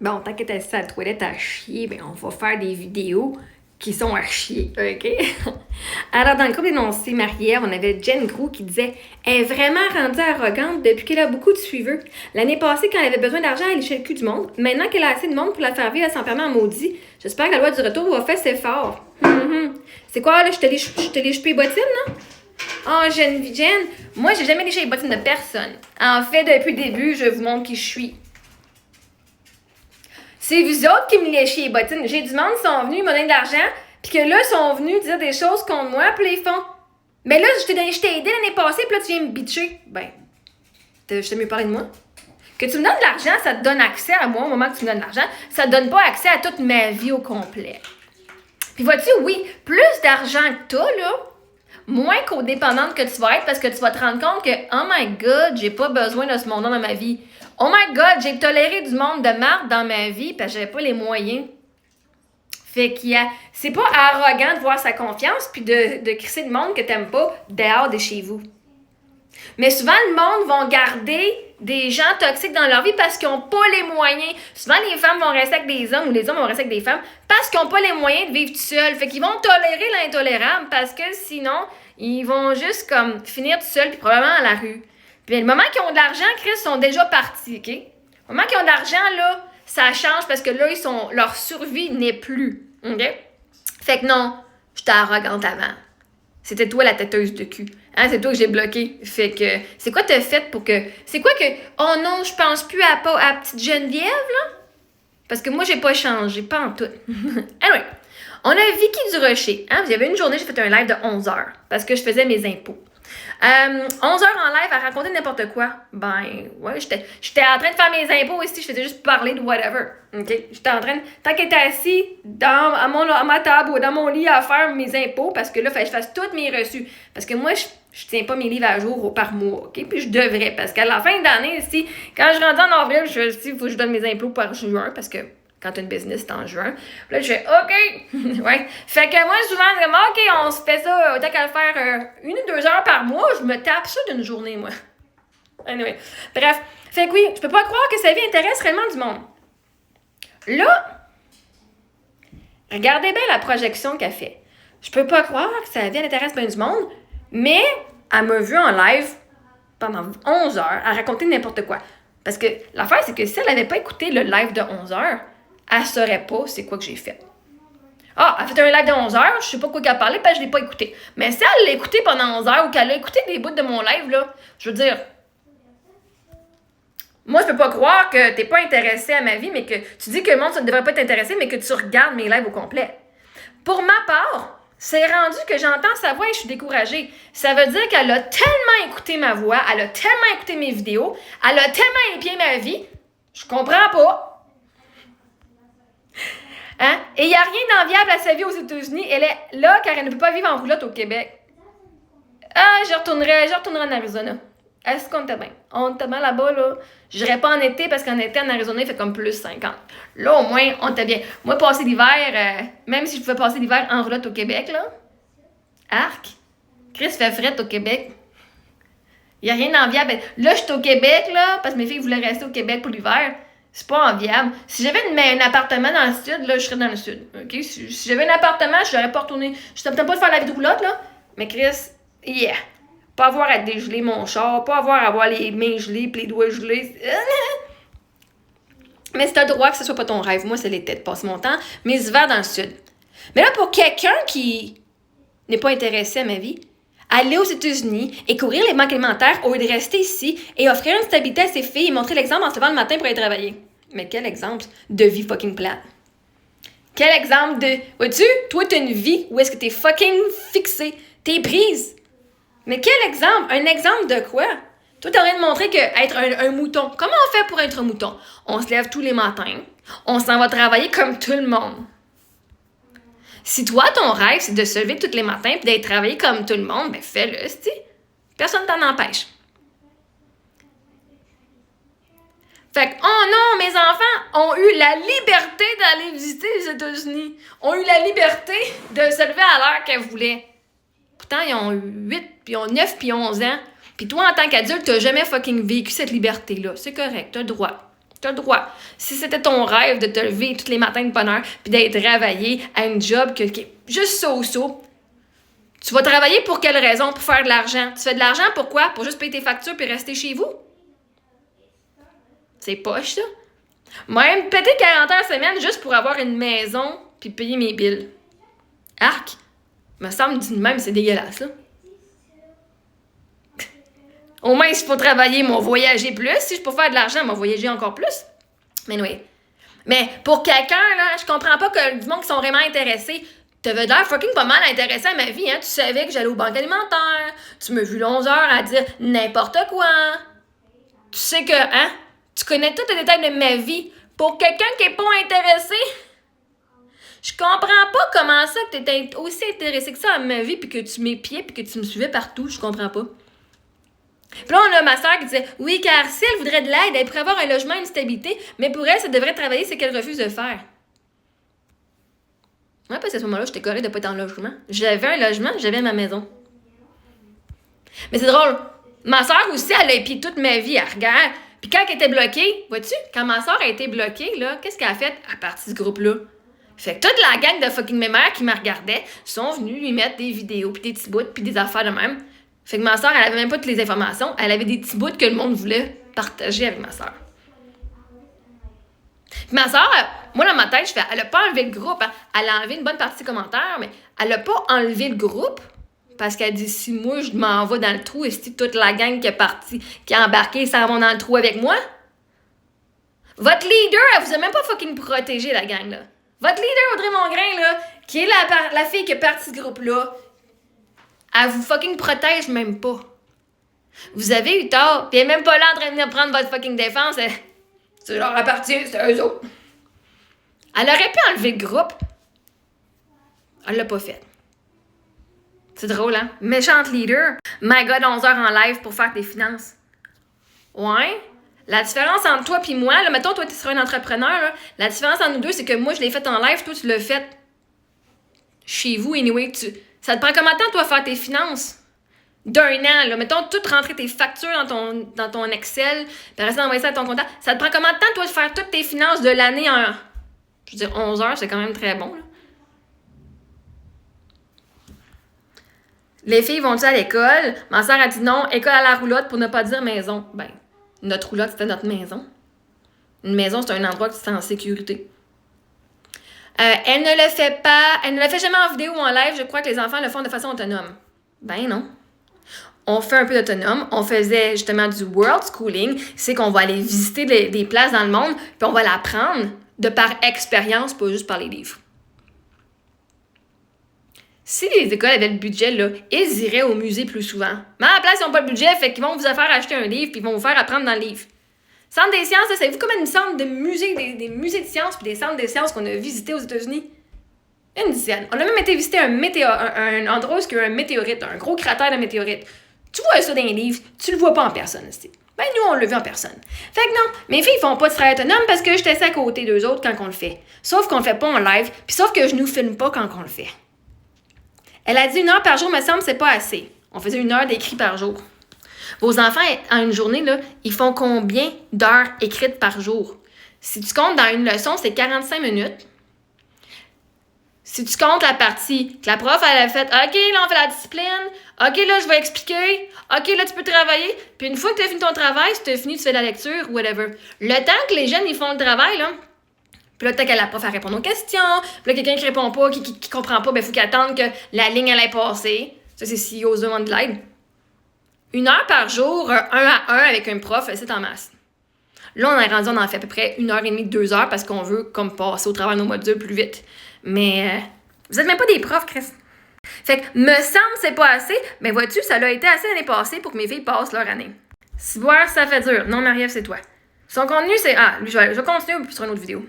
Bon, tant que t'es assis à la toilette à chier, ben on va faire des vidéos qui sont à chier, OK? Alors, dans le couple énoncé Marie-Ève, on avait Jen Gros qui disait « Elle est vraiment rendue arrogante depuis qu'elle a beaucoup de suiveux. L'année passée, quand elle avait besoin d'argent, elle léchait le cul du monde. Maintenant qu'elle a assez de monde pour la faire vivre, elle s'en permet en maudit. J'espère que la loi du retour va faire ses efforts. C'est quoi, là? Je te léche plus les bottines, là? Oh, Jen, moi, j'ai jamais léché les bottines de personne. En fait, depuis le début, je vous montre qui je suis. C'est vous autres qui me léchez les bottines. J'ai du monde qui sont venus me donner de l'argent, puis que là, ils sont venus dire des choses contre moi, puis les font. Mais là, je t'ai aidé l'année passée, puis là, tu viens me bitcher. Ben, je t'ai mieux parler de moi. Que tu me donnes de l'argent, ça te donne accès à moi au moment que tu me donnes de l'argent. Ça te donne pas accès à toute ma vie au complet. Puis vois-tu, oui, plus d'argent que t'as, là, moins codépendante que tu vas être parce que tu vas te rendre compte que, oh my God, j'ai pas besoin de ce monde-là dans ma vie. Oh my God, j'ai toléré du monde de marde dans ma vie parce que j'avais pas les moyens. Fait c'est pas arrogant de voir sa confiance puis de crisser le monde que t'aimes pas dehors de chez vous. Mais souvent, le monde va garder des gens toxiques dans leur vie parce qu'ils n'ont pas les moyens. Souvent, les femmes vont rester avec des hommes ou les hommes vont rester avec des femmes parce qu'ils n'ont pas les moyens de vivre tout seuls. Fait qu'ils vont tolérer l'intolérable parce que sinon, ils vont juste comme finir tout seuls puis probablement à la rue. Puis le moment qu'ils ont de l'argent, Chris, ils sont déjà partis, OK? Le moment qu'ils ont de l'argent, là, ça change parce que là, leur survie n'est plus, OK? Fait que non, j'étais arrogante avant. C'était toi la têteuse de cul. Hein, c'est toi que j'ai bloqué. Fait que, c'est quoi t'as fait pour que... C'est quoi que... Oh non, je pense plus à petite Geneviève, là? Parce que moi, j'ai pas changé, pas en tout. Anyway, on a Vicky Durocher. Hein? Il y avait une journée, j'ai fait un live de 11 heures parce que je faisais mes impôts. 11 heures en live à raconter n'importe quoi. Ben, ouais, j'étais en train de faire mes impôts ici, je faisais juste parler de whatever. OK? J'étais en train, tant qu'elle était assis à ma table ou dans mon lit à faire mes impôts, parce que là, il fallait que je fasse tous mes reçus. Parce que moi, je tiens pas mes livres à jour par mois, OK? Puis je devrais, parce qu'à la fin d'année, ici, quand je rentre en avril, je dis, il faut que je donne mes impôts par juin, parce que quand tu as une business, c'est en juin. Puis là, je fais OK. Ouais. Fait que moi, souvent, c'est comme OK, on se fait ça, autant qu'à le faire 1 ou 2 heures par mois, je me tape ça d'une journée, moi. Anyway. Bref. Fait que oui, je peux pas croire que sa vie intéresse réellement du monde. Là, regardez bien la projection qu'elle fait. Je peux pas croire que sa vie intéresse bien du monde, mais elle m'a vu en live pendant 11 heures à raconter n'importe quoi. Parce que l'affaire, c'est que si elle n'avait pas écouté le live de 11 heures, elle ne saurait pas c'est quoi que j'ai fait. Ah, elle a fait un live de 11 heures, je sais pas quoi qu'elle parlait, parce que je l'ai pas écouté. Mais si elle l'a écouté pendant 11 heures ou qu'elle a écouté des bouts de mon live, là, je veux dire, moi, je peux pas croire que t'es pas intéressé à ma vie, mais que tu dis que le monde ne devrait pas t'intéresser, mais que tu regardes mes lives au complet. Pour ma part, c'est rendu que j'entends sa voix et je suis découragée. Ça veut dire qu'elle a tellement écouté ma voix, elle a tellement écouté mes vidéos, elle a tellement épié ma vie, je comprends pas. Hein? Et il n'y a rien d'enviable à sa vie aux États-Unis. Elle est là car elle ne peut pas vivre en roulotte au Québec. Ah, je retournerai en Arizona. Est-ce qu'on était bien? On était bien là-bas, là. Je n'irais pas en été parce qu'en été, en Arizona, il fait comme plus 50. Là, au moins, on était bien. Moi, passer l'hiver, même si je pouvais passer l'hiver en roulotte au Québec, là, arc, Chris fait fret au Québec. Il n'y a rien d'enviable. Là, je suis au Québec, là, parce que mes filles voulaient rester au Québec pour l'hiver. C'est pas enviable. Si j'avais un appartement dans le sud, là, je serais dans le sud. OK? Si j'avais un appartement, je n'aurais pas retourné. Je ne pas de faire la vie de roulotte, là. Mais Chris, yeah. Pas avoir à dégeler mon char, pas avoir les mains gelées pis les doigts gelés. Mais c'est un droit que ce soit pas ton rêve. Moi, c'est l'était de passer mon temps. Mes hivers dans le sud. Mais là, pour quelqu'un qui n'est pas intéressé à ma vie, aller aux États-Unis et courir les banques alimentaires au lieu de rester ici et offrir une stabilité à ses filles et montrer l'exemple en se levant le matin pour aller travailler. Mais quel exemple de vie fucking plate. Quel exemple de... Vois-tu, toi, t'as une vie où est-ce que t'es fucking fixé. T'es prise. Mais quel exemple? Un exemple de quoi? Toi, t'as rien de montrer qu'être un mouton. Comment on fait pour être un mouton? On se lève tous les matins. On s'en va travailler comme tout le monde. Si toi, ton rêve, c'est de se lever tous les matins et d'être travaillé comme tout le monde, ben fais-le, c'ti. Personne t'en empêche. Fait que, oh non, mes enfants ont eu la liberté d'aller visiter les États-Unis. Ont eu la liberté de se lever à l'heure qu'elles voulaient. Pourtant, ils ont 8, puis ils ont 9, puis 11 ans. Puis toi, en tant qu'adulte, t'as jamais fucking vécu cette liberté-là. C'est correct, t'as le droit. T'as le droit. Si c'était ton rêve de te lever tous les matins de bonne heure puis d'être travaillé à une job qui est juste so-so, tu vas travailler pour quelle raison? Pour faire de l'argent. Tu fais de l'argent pourquoi? Pour juste payer tes factures puis rester chez vous? C'est poche, ça. Même péter 40 heures semaine juste pour avoir une maison puis payer mes billes. Arc! Me semble dit de même, c'est dégueulasse, là. Au moins, si faut travailler, m'ont voyager plus. Si je peux faire de l'argent, m'ont voyager encore plus. Mais oui. Mais pour quelqu'un, là, je comprends pas que du monde qui sont vraiment intéressés. T'avais l'air fucking pas mal intéressé à ma vie, hein. Tu savais que j'allais aux banques alimentaires. Tu m'as vu 11 heures à dire n'importe quoi. Tu sais que, hein? Tu connais tous les détails de ma vie. Pour quelqu'un qui est pas intéressé, je comprends pas comment ça que t'étais aussi intéressé que ça à ma vie puis que tu m'épiais puis que tu me suivais partout. Je comprends pas. Puis là, on a ma soeur qui disait « Oui, car si elle voudrait de l'aide, elle pourrait avoir un logement, une stabilité, mais pour elle, ça devrait travailler ce qu'elle refuse de faire. » Ouais, parce qu'à ce moment-là, j'étais correcte de pas être en logement. J'avais un logement, j'avais ma maison. Mais c'est drôle. Ma soeur aussi, elle a épié toute ma vie, elle regarde. Puis quand elle était bloquée, vois-tu, quand ma soeur a été bloquée, là, qu'est-ce qu'elle a fait à partir de ce groupe-là? Fait que toute la gang de fucking mémères qui me regardait sont venus lui mettre des vidéos, puis des petits bouts, puis des affaires de même. Fait que ma soeur, elle avait même pas toutes les informations. Elle avait des petits bouts que le monde voulait partager avec ma soeur. Puis ma soeur, moi dans ma tête, je fais, elle a pas enlevé le groupe. Hein. Elle a enlevé une bonne partie des commentaires, mais elle a pas enlevé le groupe parce qu'elle dit, si moi je m'en vais dans le trou, et si toute la gang qui est partie, qui a embarqué, s'en va dans le trou avec moi? Votre leader, elle vous a même pas fucking protégé, la gang, là. Votre leader, Audrey Mongrain, là, qui est la fille qui est partie de ce groupe-là, elle vous fucking protège même pas. Vous avez eu tort, pis elle est même pas là en train de venir prendre votre fucking défense. C'est leur appartient, c'est eux autres. Elle aurait pu enlever le groupe. Elle l'a pas fait. C'est drôle, hein? Méchante leader. My God, 11 heures en live pour faire tes finances. Ouais. La différence entre toi et moi, là, mettons, toi, tu seras un entrepreneur, là, la différence entre nous deux, c'est que moi, je l'ai fait en live, toi, tu l'as fait chez vous, anyway. Ça te prend combien de temps, toi, faire tes finances? D'1 an, là. Mettons, tout rentrer tes factures dans ton Excel, puis rester d'envoyer ça à ton comptable. Ça te prend combien de temps, toi, de faire toutes tes finances de l'année en, je veux dire, 11 heures, c'est quand même très bon, là. Les filles vont-tu à l'école? Ma soeur a dit non, école à la roulotte pour ne pas dire maison. Ben, notre roulotte, c'était notre maison. Une maison, c'est un endroit qui est en sécurité. Elle ne le fait pas, elle ne le fait jamais en vidéo ou en live. Je crois que les enfants le font de façon autonome. Ben non. On fait un peu d'autonome. On faisait justement du world schooling. C'est qu'on va aller visiter des places dans le monde, puis on va l'apprendre de par expérience, pas juste par les livres. Si les écoles avaient le budget, là, ils iraient au musée plus souvent. Mais à la place, ils n'ont pas le budget, fait qu'ils vont vous faire acheter un livre, puis ils vont vous faire apprendre dans le livre. Centre des sciences, savez-vous combien de centres de musées, des musées de sciences, puis des centres de sciences qu'on a visités aux États-Unis? Une dizaine. On a même été visiter un endroit où il y a un météorite, un gros cratère de météorite. Tu vois ça dans les livres, tu le vois pas en personne. Ben, nous, on l'a vu en personne. Fait que non, mes filles font pas de travail autonome parce que j'étais à côté d'eux autres quand on le fait. Sauf qu'on le fait pas en live, puis sauf que je nous filme pas quand on le fait. Elle a dit 1 heure par jour, me semble, c'est pas assez. On faisait 1 heure d'écrit par jour. Vos enfants, en une journée, là, ils font combien d'heures écrites par jour? Si tu comptes dans une leçon, c'est 45 minutes. Si tu comptes la partie que la prof, elle a fait, OK, là, on fait la discipline. OK, là, je vais expliquer. OK, là, tu peux travailler. Puis une fois que tu as fini ton travail, si tu as fini, tu fais la lecture, whatever. Le temps que les jeunes, ils font le travail, là, puis là, peut-être que la prof, elle répond aux questions. Puis là, quelqu'un qui répond pas, qui comprend pas, ben, il faut qu'il attende que la ligne, elle ait passé. Ça, c'est si ose demander de l'aide. 1 heure par jour, 1 à 1 avec un prof, c'est en masse. Là, on est rendu, on en fait à peu près 1h30, 2 heures parce qu'on veut comme passer au travers de nos modules plus vite. Mais vous êtes même pas des profs, Chris. Fait que me semble c'est pas assez, mais vois-tu, ça l'a été assez l'année passée pour que mes filles passent leur année. Si boire, ça fait dur. Non, Marie-Ève, c'est toi. Son contenu, c'est... Ah, lui, je vais continuer sur une autre vidéo.